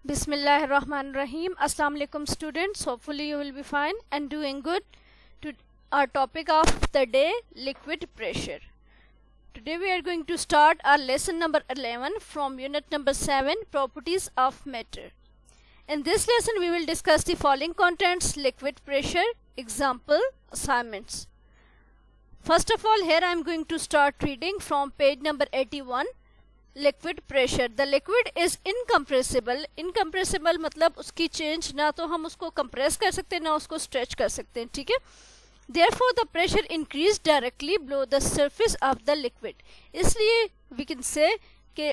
Bismillahirrahmanirrahim. Assalamu alaikum students. Hopefully you will be fine and doing good. To our topic of the day, liquid pressure. Today we are going to start our lesson number 11 from unit number 7, properties of matter. In this lesson we will discuss the following contents: liquid pressure, example, assignments. First of all, here I am going to start reading from page number 81. Liquid pressure. The liquid is incompressible. Incompressible मतलब उसकी change ना तो हम उसको compress कर सकते हैं ना उसको स्ट्रेच कर सकते हैं. ठीक है. Therefore the pressure increase directly below the surface of the liquid. इसलिए वी कैन से कि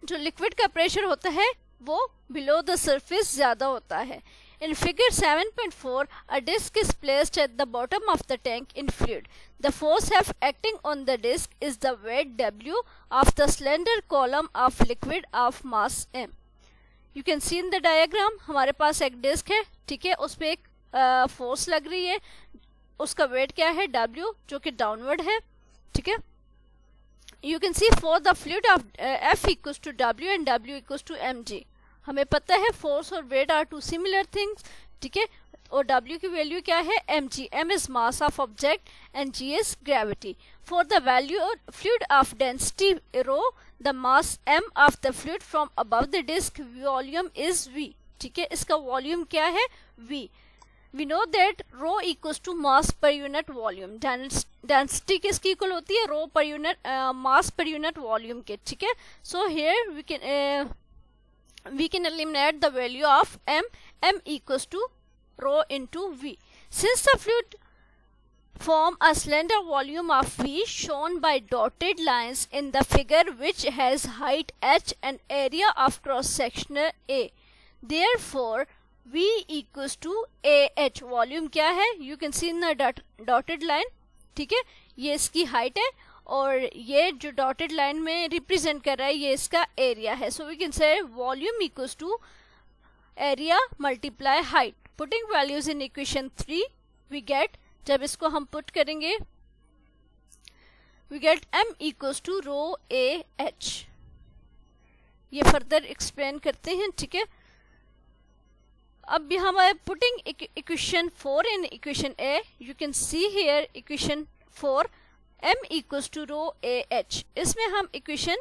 जो लिक्विड का प्रेशर होता है वो बिलो द सरफेस ज़्यादा होता है. In figure 7.4, a disc is placed at the bottom of the tank in fluid. The force F acting on the disc is the weight W of the slender column of liquid of mass M. You can see in the diagram, हमारे पास एक disc है, ठीक है, उस पर एक force लग रही है, उसका वेट क्या है W, जो कि डाउनवर्ड है. ठीक है. You can see for the fluid of F equals to W and W equals to mg. हमें पता है फोर्स और weight are two similar things. ठीक है. और W की वैल्यू क्या है? mg. m is mass of object and g is gravity. For the value fluid of density rho, the mass m of the fluid from above the disc volume is v. ठीक है. इसका volume क्या है? v. We know that rho equals to mass per unit volume. Density किसकी equal होती है? rho per unit mass per unit volume के. ठीक है. So here we can eliminate the value of m equals to rho into v. Since the fluid form a slender volume of v shown by dotted lines in the figure which has height h and area of cross section a, therefore v equals to ah. Volume क्या है? You can see in the dotted line. ठीक है. ये इसकी height है और ये जो डॉटेड लाइन में रिप्रेजेंट कर रहा है ये इसका एरिया है. So we can say volume equals to area multiply height. Putting values in equation 3 we get, जब इसको हम पुट करेंगे we get m equals to rho A H. ये फर्दर एक्सप्लेन करते हैं. ठीक है. अब हम आए putting equation 4 in equation A. You can see here equation 4 m equals to rho A H. इसमें हम इक्वेशन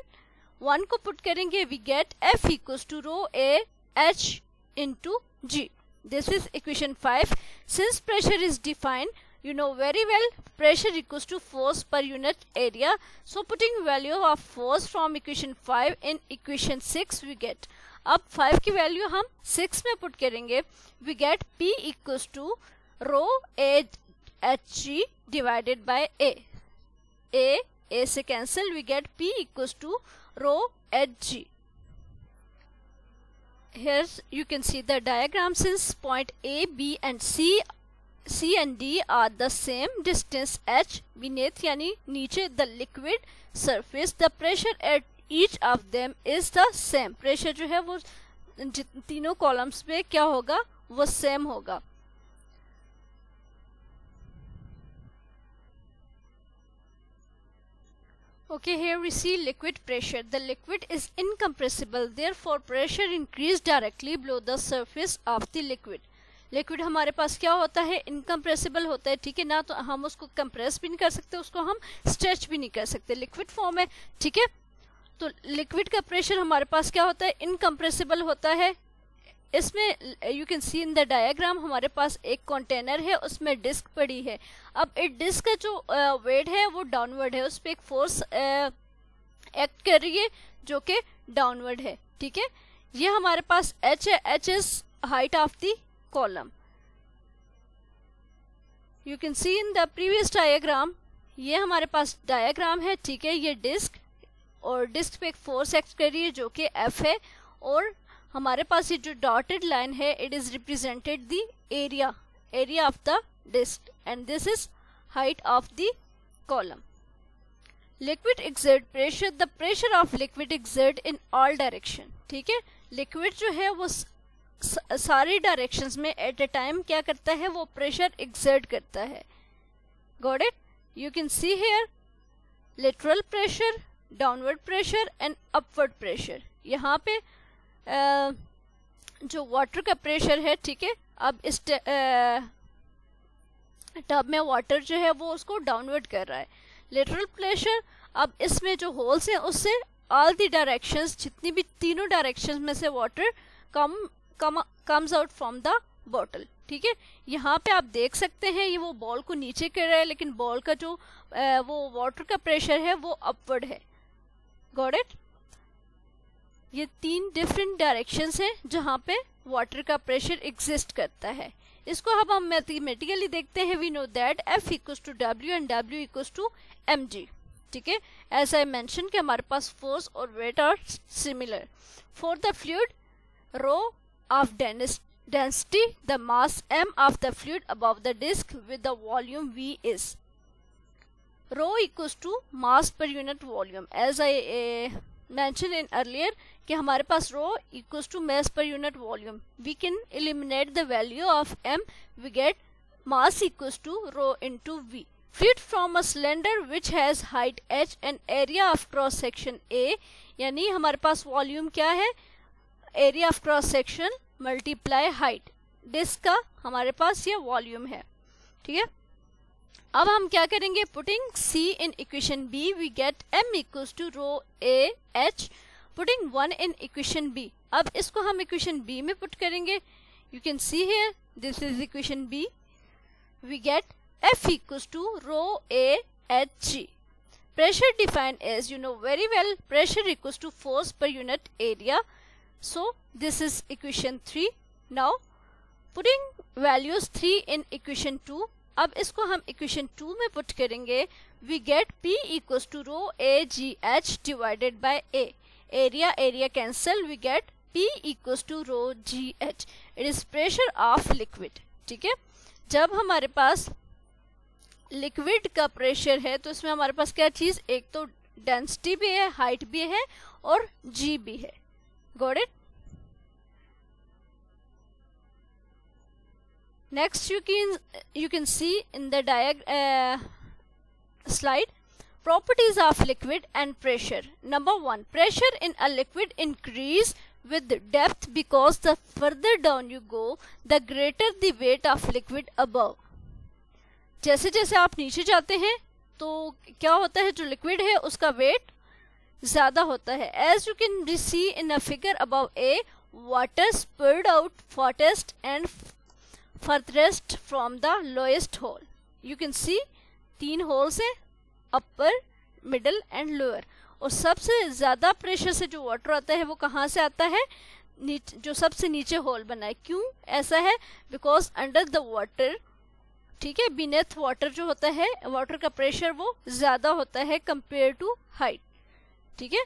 1 को पुट करेंगे. We get f equals to rho A H into g. This is equation 5. Since pressure is defined, you know very well, pressure equals to force per unit area. So putting value of force from equation 5 in equation 6 we get. अब 5 की value हम 6 में put करेंगे. we get P equals to rho A H G divided by A. A से cancel. we get P equals to rho H G. Here you can see the diagram. Since point A, B and C and D are the same distance h beneath यानी नीचे the liquid surface, the pressure at each of them is the same. Pressure जो है वो तीनों columns पे क्या होगा? वो सेम होगा. Okay, here we see liquid pressure. The liquid is incompressible, therefore pressure increases directly below the surface of the liquid. Liquid हमारे पास क्या होता है? इनकम्प्रेसिबल होता है. ठीक है ना. तो हम उसको कंप्रेस भी नहीं कर सकते, उसको हम स्ट्रेच भी नहीं कर सकते. लिक्विड फॉर्म है. ठीक है. तो लिक्विड का प्रेशर हमारे पास क्या होता है? इनकम्प्रेसिबल होता है. इसमें you can see in the diagram हमारे पास एक कंटेनर है, उसमें डिस्क पड़ी है. अब इस डिस्क का जो वेट है वो डाउनवर्ड है, उस पर एक फोर्स एक्ट कर रही है जो कि डाउनवर्ड है. ठीक है. ये हमारे पास एच है. H is height of the column. You can see in the previous diagram. ये हमारे पास डायग्राम है. ठीक है. ये डिस्क और डिस्क पे एक फोर्स एक्ट कर रही है जो कि F है, और हमारे पास ये जो डॉटेड लाइन है it is represented the area of the disc and this is height of the column. Liquid exert pressure. The pressure of liquid exert in all direction. ठीक है. लिक्विड जो है वो सारी डायरेक्शंस में एट अ टाइम क्या करता है? वो प्रेशर एक्सर्ट करता है. Got it? You can see here lateral pressure, downward pressure and upward pressure. यहाँ पे जो वाटर का प्रेशर है, ठीक है, अब इस टब में वाटर जो है वो उसको डाउनवर्ड कर रहा है। लेटरल प्रेशर, अब इसमें जो होल्स हैं उससे ऑल द डायरेक्शंस, जितनी भी तीनों डायरेक्शंस में से water comes out from the bottle, ठीक है। यहाँ पे आप देख सकते हैं ये वो बॉल को नीचे कर रहा है, लेकिन बॉल का जो वो वाटर का प्रेशर है वो अपवर्ड है। Got it? ये 3 डिफरेंट डायरेक्शंस हैं जहाँ पे वाटर का प्रेशर एग्जिस्ट करता है। इसको अब हम मैथमेटिकली देखते हैं। We know that F equals to W and W equals to mg, ठीक है। एज आई मेंशन कि हमारे पास फोर्स और weight are similar. For the fluid, rho of density, the mass m of the fluid above the disk with the volume V is rho equals to mass per unit volume. As I mentioned in earlier कि हमारे पास rho equals to mass per unit volume. We can eliminate the value of m. We get mass equals to rho into V. Fluid from a cylinder which has height h and area of cross section A, यानी हमारे पास volume क्या है? Area of cross section multiply height. Disc का हमारे पास ये volume है, ठीक है। अब हम क्या करेंगे? Putting C in equation B, we get m equals to rho A h, putting 1 in equation B। अब इसको हम इक्वेशन B में पुट करेंगे। You can see here, this is equation B। We get F equals to rho A h g। Pressure defined as, you know very well, pressure equals to force per unit area. So this is equation 3. Now putting values 3 in equation 2, अब इसको हम equation 2 में put करेंगे। We get P equals to rho A G H divided by A. Area cancel, we get P equals to rho G H. It is pressure of liquid, ठीक है। जब हमारे पास liquid का प्रेशर है तो इसमें हमारे पास क्या चीज़? एक तो डेंसिटी भी है, हाइट भी है और G भी है। Got it? Next you can see in the slide properties of liquid and pressure. Number 1, pressure in a liquid increase with depth because the further down you go, the greater the weight of liquid above. जैसे जैसे आप नीचे जाते हैं तो क्या होता है? जो लिक्विड है उसका वेट ज्यादा होता है। As you can see in a figure above A, water spurred out fastest and furtherest from the lowest hole. You can see 3 holes हैं, अपर, मिडल एंड लोअर, और सबसे ज्यादा प्रेशर से जो वाटर आता है वो कहाँ से आता है? जो सबसे नीचे होल बना है। क्यों ऐसा है? बिकॉज अंडर द वाटर, ठीक है, बीनेथ वाटर जो होता है, वाटर का प्रेशर वो ज्यादा होता है कंपेयर टू हाइट, ठीक है।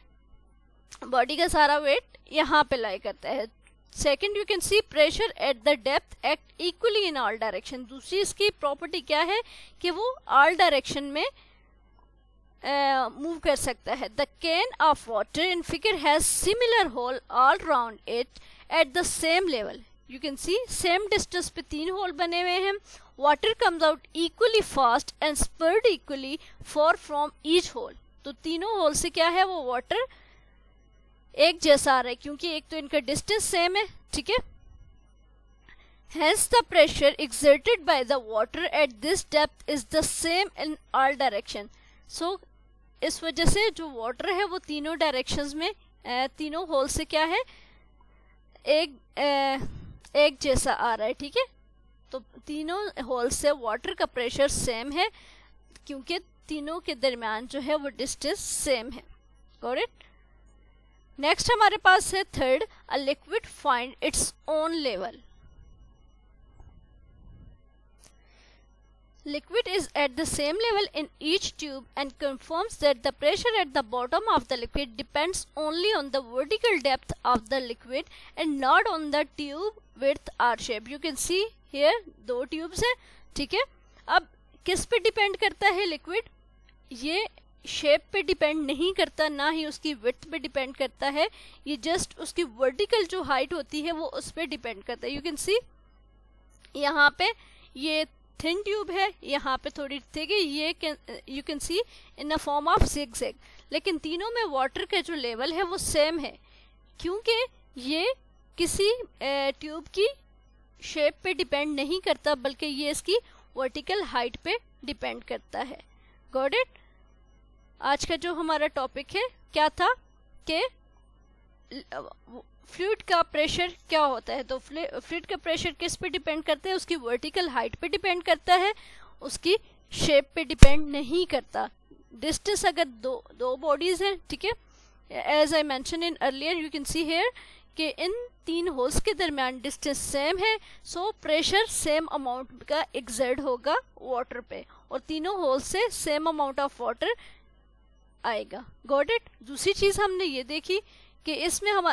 बॉडी का सारा वेट यहाँ पे लाई करता है। Second, you can C pressure at the depth act equally in all direction. दूसरी इसकी प्रॉपर्टी क्या है कि वो ऑल डायरेक्शन में मूव कर सकता है। The can of water in figure has similar hole all round it at the same level. You can see same distance पे 3 होल बने हुए हैं। Water comes out equally fast and spurt equally far from each hole. तो तीनों whole से क्या है? वो वाटर एक जैसा आ रहा है क्योंकि एक तो इनका डिस्टेंस सेम है, ठीक है। Hence the pressure exerted by the water at this depth is the same in all direction. So इस वजह से जो वाटर है वो तीनों डायरेक्शंस में, तीनों होल से क्या है? एक जैसा आ रहा है, ठीक है। तो तीनों होल से वाटर का प्रेशर सेम है क्योंकि तीनों के दरमियान जो है वो डिस्टेंस सेम है। Got it? नेक्स्ट हमारे पास है third, a liquid find its own level. Liquid is at the same level in each tube and confirms that the pressure at the bottom of the liquid depends only on the vertical depth of the liquid and not on the tube width or shape. You can see here 2 tubes हैं, ठीक है। अब किस पे depend करता है liquid? ये shape पे डिपेंड नहीं करता, ना ही उसकी विड्थ पे डिपेंड करता है। ये जस्ट उसकी वर्टिकल जो हाइट होती है वो उस पे डिपेंड करता है। यू कैन सी यहाँ पे ये थिन ट्यूब है, यहाँ पे थोड़ी थिक है, ये you can see in a form of zigzag. लेकिन तीनों में वाटर का जो लेवल है वो सेम है क्योंकि ये किसी ट्यूब की शेप पे डिपेंड नहीं करता, बल्कि ये इसकी वर्टिकल हाइट पे डिपेंड करता है। Got it? आज का जो हमारा टॉपिक है क्या था कि फ्लूइड का प्रेशर क्या होता है। तो फ्लूइड का प्रेशर किस पे डिपेंड करता है? उसकी वर्टिकल हाइट पे डिपेंड करता है, उसकी शेप पे डिपेंड नहीं करता। डिस्टेंस अगर दो बॉडीज हैं, ठीक है, as I mention in earlier, you can see here कि इन 3 होल्स के दरमियान डिस्टेंस सेम है, सो प्रेशर सेम अमाउंट का एक्सर्ट होगा वाटर पे, और तीनों होल्स से सेम अमाउंट ऑफ वाटर आएगा। Got it? दूसरी चीज हमने ये देखी कि इसमें हम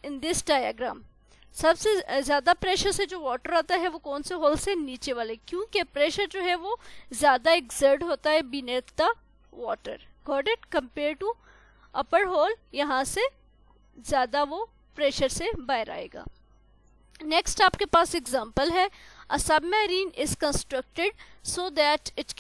इन दिस डायग्राम सबसे ज़्यादा प्रेशर से जो वाटर आता है वो कौन से होल से? नीचे वाले, क्योंकि प्रेशर जो है वो ज़्यादा एक्सर्ट होता है beneath the water. Got it? Compare to upper hole, यहाँ से ज़्यादा वो प्रेशर से बाहर आएगा। नेक्स्ट आपके पास एग्जांपल है, अ submarine is constructed so that it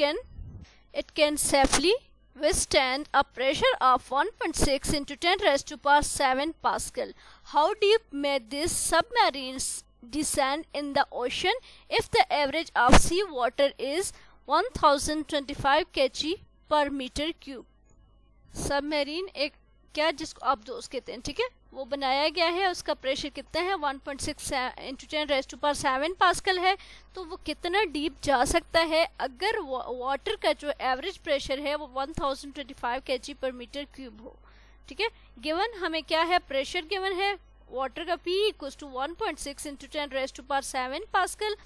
can safely withstand a pressure of 1.6 into 10 raised to power 7 Pascal. How deep may these submarines descend in the ocean if the average of sea water is 1025 kg per meter cube? Submarine एक क्या जिसको आप दोस्त कहते हैं, ठीक है, वो बनाया गया है, उसका प्रेशर कितना है? 1.6 into 10 raise to power 7 pascal है। तो वो कितना डीप जा सकता है अगर वाटर का जो एवरेज प्रेशर है वो 1025 kg पर मीटर क्यूब हो। ठीक है, गिवन हमें क्या है? प्रेशर गिवन है वाटर का P equals to 1.6 into 10 raise to power 7 pascal.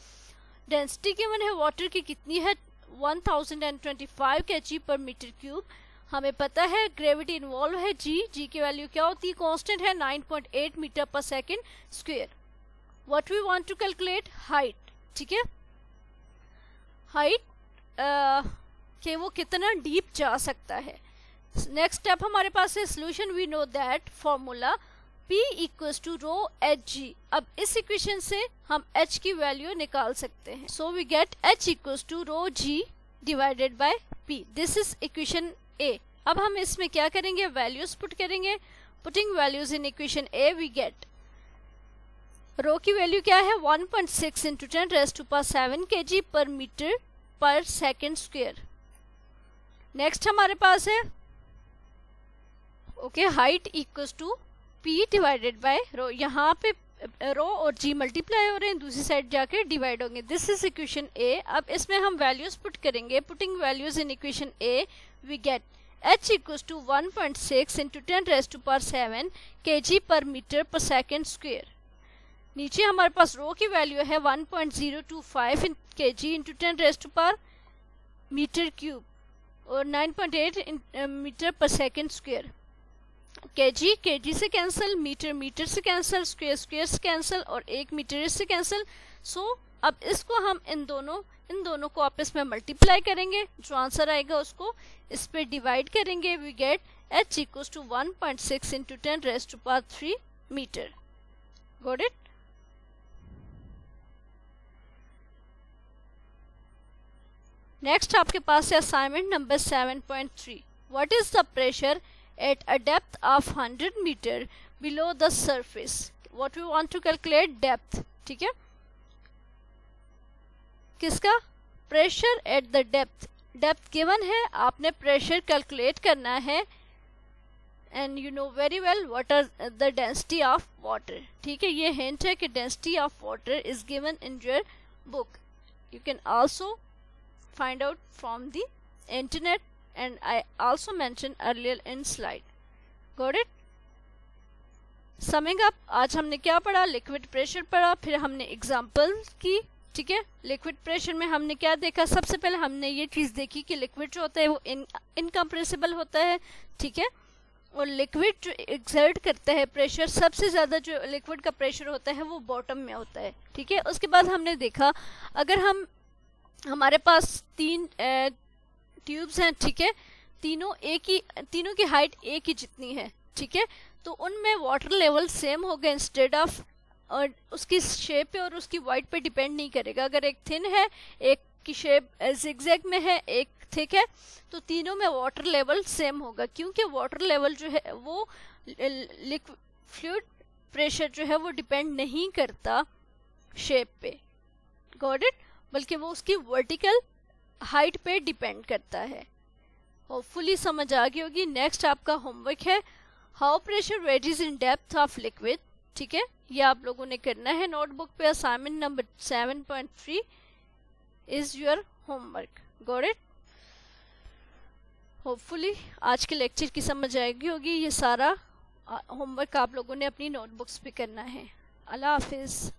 Density given है वाटर की कितनी है? 1025 kg पर मीटर क्यूब। हमें पता है ग्रेविटी इन्वॉल्व है जी की वैल्यू क्या होती है? कांस्टेंट है 9.8 मीटर पर second square. What we want to calculate? Height. ठीक है, हाइट कि वो कितना डीप जा सकता है। नेक्स्ट स्टेप हमारे पास है solution. We know that formula P equals to rho H G. अब इस इक्वेशन से हम H की वैल्यू निकाल सकते हैं। So we get H equals to rho g divided by P। This is equation A। अब हम इसमें क्या करेंगे? वैल्यूज पुट करेंगे। Putting values in equation A we get rho की वैल्यू क्या है? 1.6 into 10 raise to power 7 kg per metre पर सेकेंड स्क्वायर। नेक्स्ट हमारे पास है okay height equals to P divided by rho. यहाँ पे रो और जी मल्टीप्लाई हो रहे हैं, दूसरी साइड जाके डिवाइड होंगे। This is equation A। अब इसमें हम वैल्यूज पुट करेंगे। Putting values in equation A we get H equals to 1.6 into 10 raised to power 7 kg per meter per second square। नीचे हमारे पास रो की वैल्यू है 1.025 kg into 10 raised to power metre cube और 9.8 metre पर second square. kg से cancel, metre से cancel, square से cancel और 1 मीटर से कैंसिल। सो अब इसको हम इन दोनों को आपस में मल्टीप्लाई करेंगे, जो आंसर आएगा उसको इस पे डिवाइड करेंगे। We get H equals to 1.6 into 10 raise to power 3 metre. Got it? Next आपके पास है assignment number 7.3। What is the pressure at a depth of 100 metre below the surface? What we want to calculate? Depth. ठीक है, किसका? Pressure at the depth. Depth given है, आपने pressure calculate करना है and you know very well what are the density of water. ठीक है, ये हिंट है कि density of water is given in your book. You can also find out from the internet and I also mentioned earlier in slide. Got it? Summing up, आज हमने क्या पढ़ा? Liquid pressure पढ़ा, फिर हमने एग्जांपल की। ठीक है, लिक्विड प्रेशर में हमने क्या देखा? सबसे पहले हमने ये चीज़ देखी कि लिक्विड जो होता है वो इनकम्प्रेसिबल होता है। ठीक है, और लिक्विड जो एक्सर्ट करता है प्रेशर, सबसे ज़्यादा जो लिक्विड का प्रेशर होता है वो बॉटम में होता है। ठीक है, उसके बाद हमने देखा अगर हमारे पास 3 ट्यूब्स हैं, ठीक है, तीनों की हाइट एक ही जितनी है। ठीक है, तो उनमें वाटर लेवल सेम होगा इंस्टेड ऑफ, और उसकी शेप पे और उसकी वाइट पे डिपेंड नहीं करेगा। अगर एक थिन है, एक की शेप जिगजैग में है, एक थिक है, तो तीनों में वाटर लेवल सेम होगा, क्योंकि वाटर लेवल जो है वो फ्लूइड प्रेशर जो है वो डिपेंड नहीं करता शेप पे, गॉट इट, बल्कि वो उसकी वर्टिकल हाइट पे डिपेंड करता है। होपफुली समझ आ गई होगी। नेक्स्ट आपका होमवर्क है how pressure varies in depth of liquid. ठीक है, ये आप लोगों ने करना है नोटबुक पे। Assignment number 7.3 is your homework, got it. Hopefully आज के लेक्चर की समझ आएगी होगी। ये सारा होमवर्क आप लोगों ने अपनी नोटबुक्स पे करना है। अल्लाह हाफिज़।